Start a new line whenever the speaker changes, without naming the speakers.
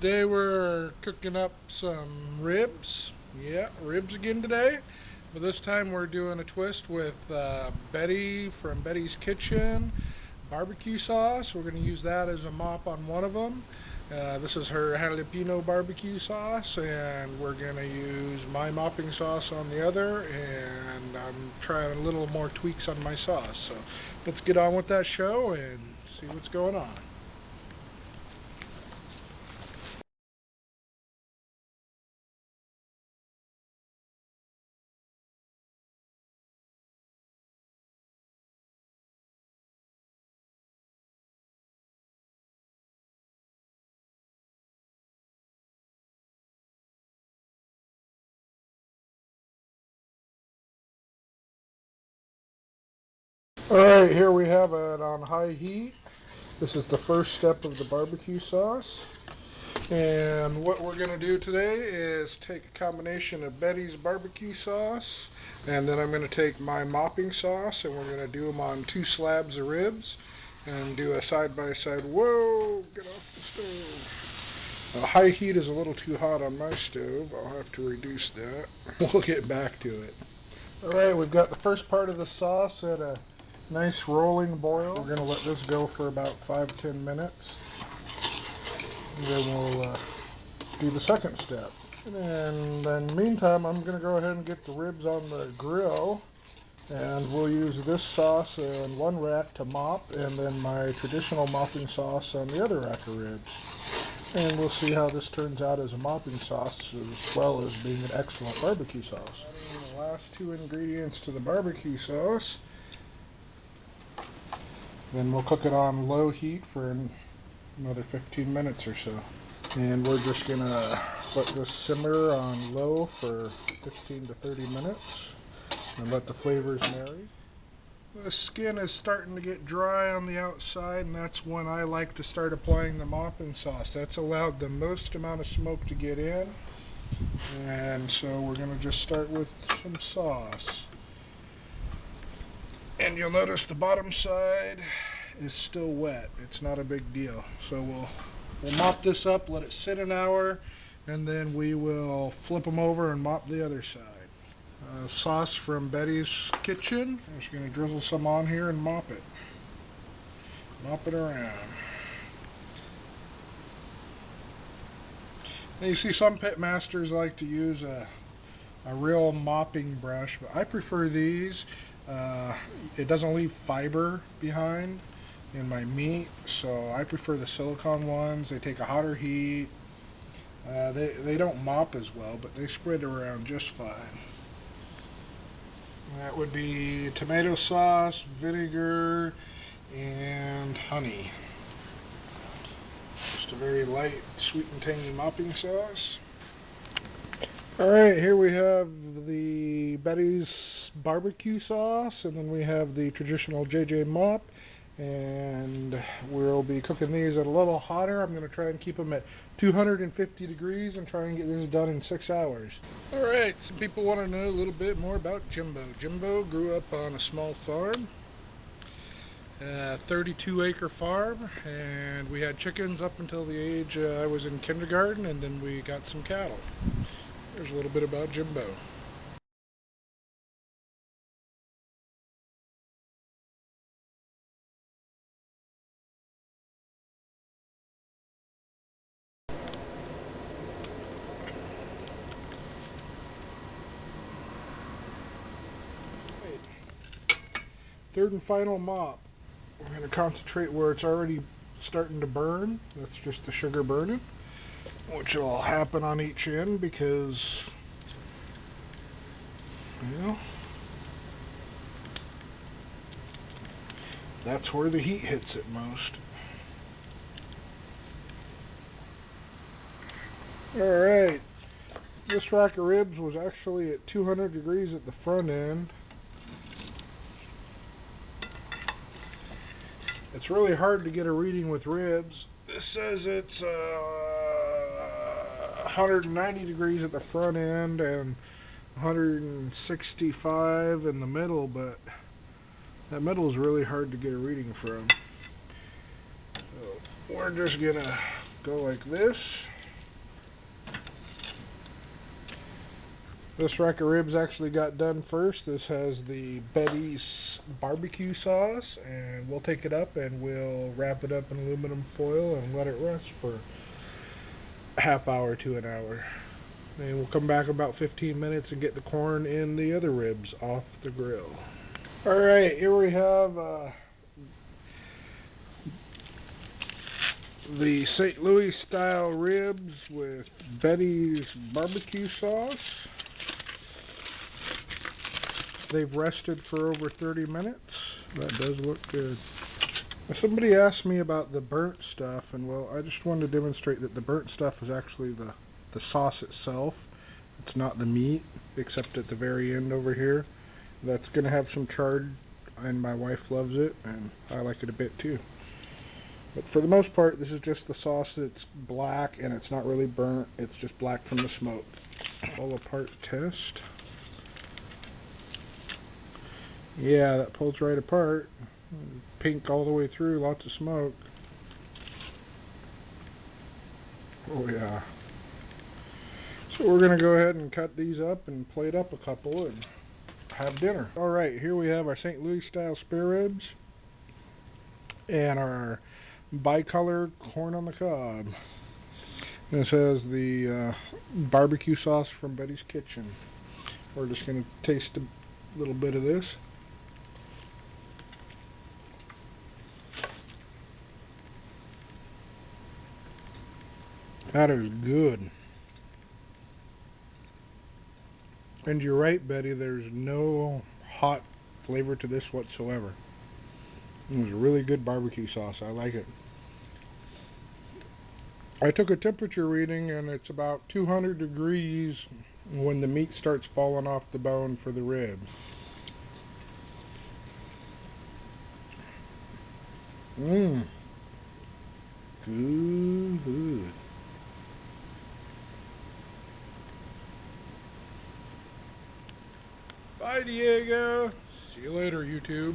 Today we're cooking up some ribs. Yeah, ribs again today. But this time we're doing a twist with Betty from Betty's Kitchen barbecue sauce. We're going to use that as a mop on one of them. This is her jalapeno barbecue sauce, and we're going to use my mopping sauce on the other, and I'm trying a little more tweaks on my sauce. So let's get on with that show and see what's going on. Alright, here we have it on high heat. This is the first step of the barbecue sauce. And what we're going to do today is take a combination of Betty's barbecue sauce, and then I'm going to take my mopping sauce, and we're going to do them on 2 slabs of ribs and do a side-by-side. Whoa, get off the stove. High heat is a little too hot on my stove. I'll have to reduce that. We'll get back to it. Alright, we've got the first part of the sauce at a nice rolling boil. We're going to let this go for about 5-10 minutes. And then we'll do the second step. And then meantime, I'm going to go ahead and get the ribs on the grill. And we'll use this sauce in one rack to mop, and then my traditional mopping sauce on the other rack of ribs. And we'll see how this turns out as a mopping sauce as well as being an excellent barbecue sauce. Adding the last 2 ingredients to the barbecue sauce. Then we'll cook it on low heat for another 15 minutes or so. And we're just going to let this simmer on low for 15 to 30 minutes and let the flavors marry. The skin is starting to get dry on the outside, and that's when I like to start applying the mopping sauce. That's allowed the most amount of smoke to get in. And so we're going to just start with some sauce. And you'll notice the bottom side is still wet. It's not a big deal. So we'll mop this up, let it sit an hour, and then we will flip them over and mop the other side. Sauce from Betty's Kitchen. I'm just going to drizzle some on here and mop it. Mop it around. Now you see some pit masters like to use a real mopping brush, but I prefer these. It doesn't leave fiber behind in my meat, so I prefer the silicone ones. They take a hotter heat. They don't mop as well, but they spread around just fine. That would be tomato sauce, vinegar, and honey. Just a very light, sweet and tangy mopping sauce. Alright, here we have the Betty's barbecue sauce, and then we have the traditional JJ mop, and we'll be cooking these at a little hotter. I'm going to try and keep them at 250 degrees and try and get this done in 6 hours. Alright, some people want to know a little bit more about Jimbo. Jimbo grew up on a small farm, a 32-acre farm, and we had chickens up until the age I was in kindergarten, and then we got some cattle. There's a little bit about Jimbo. Third and final mop. We're going to concentrate where it's already starting to burn. That's just the sugar burning, which will happen on each end because, that's where the heat hits it most. Alright, this rack of ribs was actually at 200 degrees at the front end. It's really hard to get a reading with ribs. This says it's 190 degrees at the front end and 165 in the middle, but that middle is really hard to get a reading from. So we're just gonna go like this. This rack of ribs actually got done first. This has the Betty's barbecue sauce, and we'll take it up and we'll wrap it up in aluminum foil and let it rest for a half hour to an hour. And we'll come back about 15 minutes and get the corn and the other ribs off the grill. Alright, here we have the St. Louis style ribs with Betty's barbecue sauce. They've rested for over 30 minutes. That does look good. Now, somebody asked me about the burnt stuff, and well, I just wanted to demonstrate that the burnt stuff is actually the sauce itself. It's not the meat, except at the very end over here. That's going to have some chard, and my wife loves it, and I like it a bit too. But for the most part, this is just the sauce that's black, and it's not really burnt. It's just black from the smoke. Pull apart test. Yeah, that pulls right apart. Pink all the way through, lots of smoke. Oh yeah. So we're going to go ahead and cut these up and plate up a couple and have dinner. Alright, here we have our St. Louis style spare ribs and our bicolor corn on the cob. This has the barbecue sauce from Bettyskitchen. We're just going to taste a little bit of this. That is good. And you're right, Betty, there's no hot flavor to this whatsoever. It was a really good barbecue sauce. I like it. I took a temperature reading, and it's about 200 degrees when the meat starts falling off the bone for the ribs. Mmm. Good. Bye, Diego. See you later, YouTube.